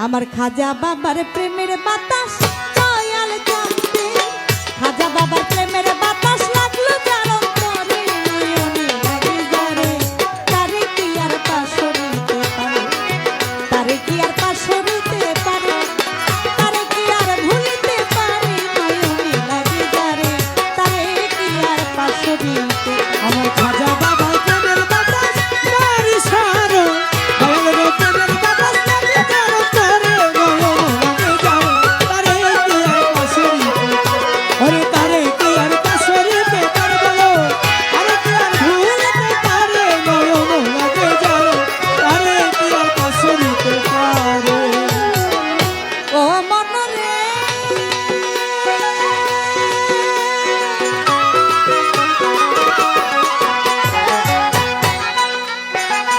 আমার খাজা বাবার প্রেমের বাতাস দয়াল জানতে, খাজা বাবার প্রেমের বাতাস লাগলো যার অন্তরে, নয়নে লাগে যারে তারে কি আর পাশরিতে পারে, তারে কি আর পাশরিতে পারে, তারে কি আর ভুলিতে পারে, নয়নে লাগে যারে তারে কি আর পাশরিতে। আমার খাজা বাবার প্রেমের বাতাস বাড়ি সারো, দয়াল গো প্রেমের বাতাস লাগে যার অন্তরে, নয়নে লাগে যারে তারে কি আর পাশরিতে, ওরে তারে কি আর পাশরিতে পারে বলো, আরে কি আর ভুলতে পারে, নয়নে লাগে যারে তারে কি আর পাশরিতে পারে। ও মনরে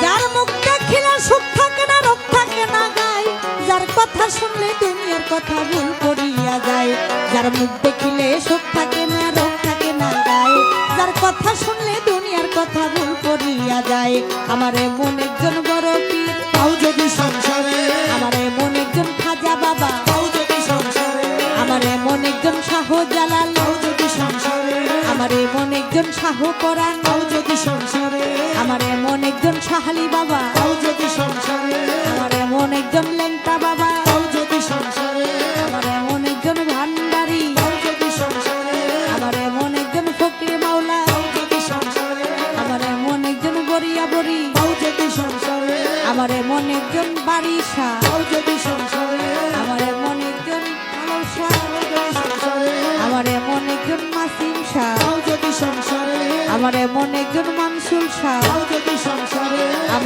যার মুখ দেখিলে সুখ থাকে না, রোগ থাকে না গায়, যার কথা শুনলে দুনিয়ার কথা ভুল করিয়া যায়, যার মুখ দেখিলে সুখ থাকে না, রোগ থাকে না গায়, যার কথা শুনলে দুনিয়ার কথা ভুল করিয়া যায়। আমার এমন একজন বড় পীর পাও যদি সংসারে, আমার এমন একজন খাজা বাবা, পাও যদি সংসারে, আমার এমন একজন শাহজালাল, পাও যদি সংসারে, আমার এমন একজন শাহ পরাণ, পাও যদি সংসারে, আমার এমন একজন শাহালি বাবা, পাও যদি সংসারে, আমার এমন একজন লেংটা বাবা, পাও যদি সংসারে, আমার এমন একজন ভান্ডারি, পাও যদি সংসারে, আমার এমন একজন ফকির মাওলা, পাও যদি সংসারে, আমার এমন একজন বরিয়া বরি, পাও যদি সংসারে, আমার এমন একজন বারিশা, পাও যদি সংসারে, আমার এমন একজন আলসা, পাও যদি সংসারে, আমার এমন একজন মাসিম শাহ, পাও যদি সংসারে, আমার এমন একজন মানসুর শাহ, পাও যদি সংসারে,